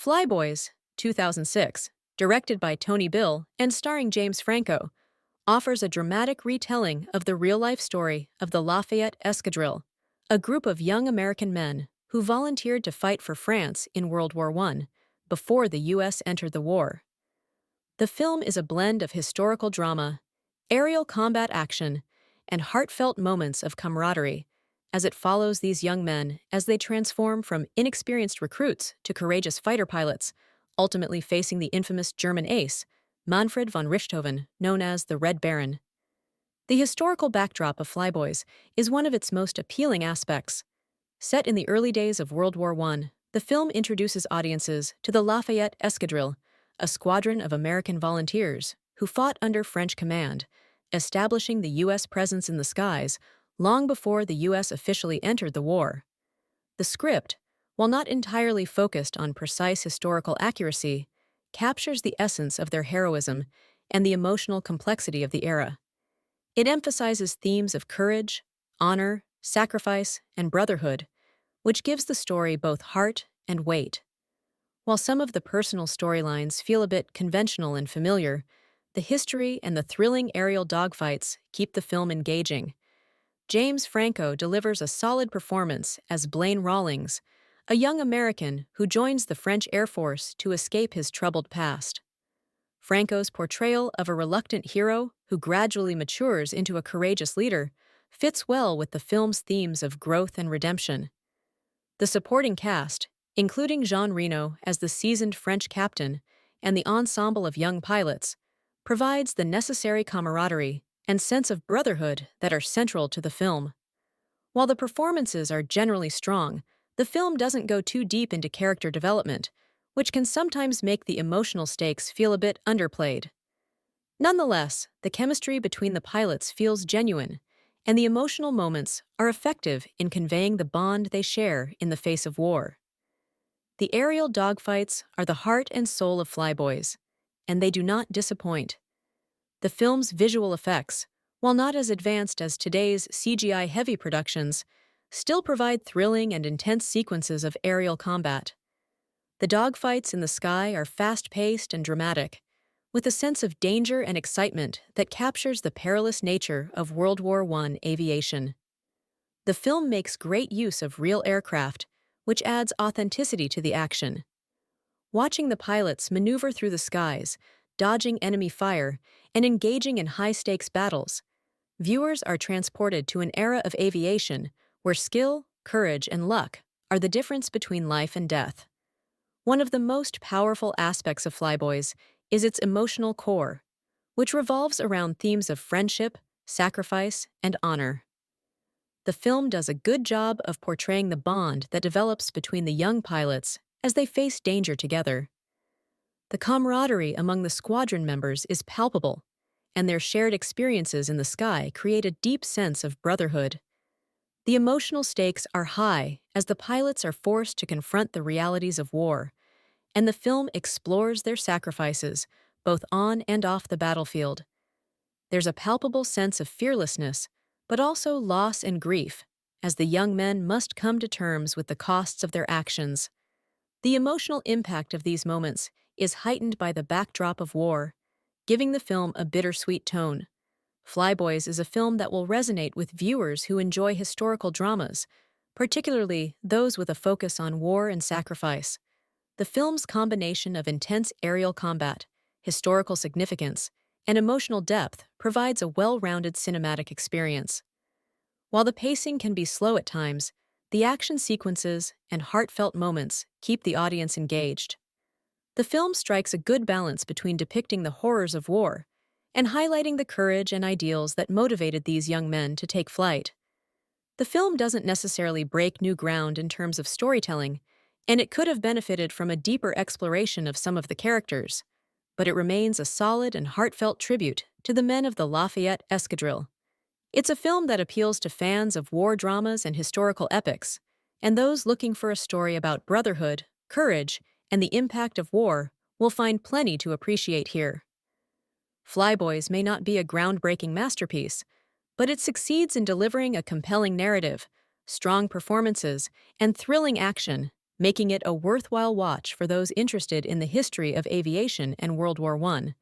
Flyboys, 2006, directed by Tony Bill and starring James Franco, offers a dramatic retelling of the real-life story of the Lafayette Escadrille, a group of young American men who volunteered to fight for France in World War I before the U.S. entered the war. The film is a blend of historical drama, aerial combat action, and heartfelt moments of camaraderie as it follows these young men as they transform from inexperienced recruits to courageous fighter pilots, ultimately facing the infamous German ace, Manfred von Richthofen, known as the Red Baron. The historical backdrop of Flyboys is one of its most appealing aspects. Set in the early days of World War I, the film introduces audiences to the Lafayette Escadrille, a squadron of American volunteers who fought under French command, establishing the U.S. presence in the skies long before the U.S. officially entered the war. The script, while not entirely focused on precise historical accuracy, captures the essence of their heroism and the emotional complexity of the era. It emphasizes themes of courage, honor, sacrifice, and brotherhood, which gives the story both heart and weight. While some of the personal storylines feel a bit conventional and familiar, the history and the thrilling aerial dogfights keep the film engaging. James Franco delivers a solid performance as Blaine Rawlings, a young American who joins the French Air Force to escape his troubled past. Franco's portrayal of a reluctant hero who gradually matures into a courageous leader fits well with the film's themes of growth and redemption. The supporting cast, including Jean Reno as the seasoned French captain and the ensemble of young pilots, provides the necessary camaraderie and sense of brotherhood that are central to the film. While the performances are generally strong, the film doesn't go too deep into character development, which can sometimes make the emotional stakes feel a bit underplayed. Nonetheless, the chemistry between the pilots feels genuine, and the emotional moments are effective in conveying the bond they share in the face of war. The aerial dogfights are the heart and soul of Flyboys, and they do not disappoint. The film's visual effects, while not as advanced as today's CGI-heavy productions, still provide thrilling and intense sequences of aerial combat. The dogfights in the sky are fast-paced and dramatic, with a sense of danger and excitement that captures the perilous nature of World War I aviation. The film makes great use of real aircraft, which adds authenticity to the action. Watching the pilots maneuver through the skies, dodging enemy fire, and engaging in high-stakes battles, viewers are transported to an era of aviation where skill, courage, and luck are the difference between life and death. One of the most powerful aspects of Flyboys is its emotional core, which revolves around themes of friendship, sacrifice, and honor. The film does a good job of portraying the bond that develops between the young pilots as they face danger together. The camaraderie among the squadron members is palpable, and their shared experiences in the sky create a deep sense of brotherhood. The emotional stakes are high as the pilots are forced to confront the realities of war, and the film explores their sacrifices, both on and off the battlefield. There's a palpable sense of fearlessness, but also loss and grief, as the young men must come to terms with the costs of their actions. The emotional impact of these moments is heightened by the backdrop of war, giving the film a bittersweet tone. Flyboys is a film that will resonate with viewers who enjoy historical dramas, particularly those with a focus on war and sacrifice. The film's combination of intense aerial combat, historical significance, and emotional depth provides a well-rounded cinematic experience. While the pacing can be slow at times, the action sequences and heartfelt moments keep the audience engaged. The film strikes a good balance between depicting the horrors of war and highlighting the courage and ideals that motivated these young men to take flight. The film doesn't necessarily break new ground in terms of storytelling, and it could have benefited from a deeper exploration of some of the characters, but it remains a solid and heartfelt tribute to the men of the Lafayette Escadrille. It's a film that appeals to fans of war dramas and historical epics, and those looking for a story about brotherhood, courage, and the impact of war will find plenty to appreciate here. Flyboys may not be a groundbreaking masterpiece, but it succeeds in delivering a compelling narrative, strong performances, and thrilling action, making it a worthwhile watch for those interested in the history of aviation and World War I.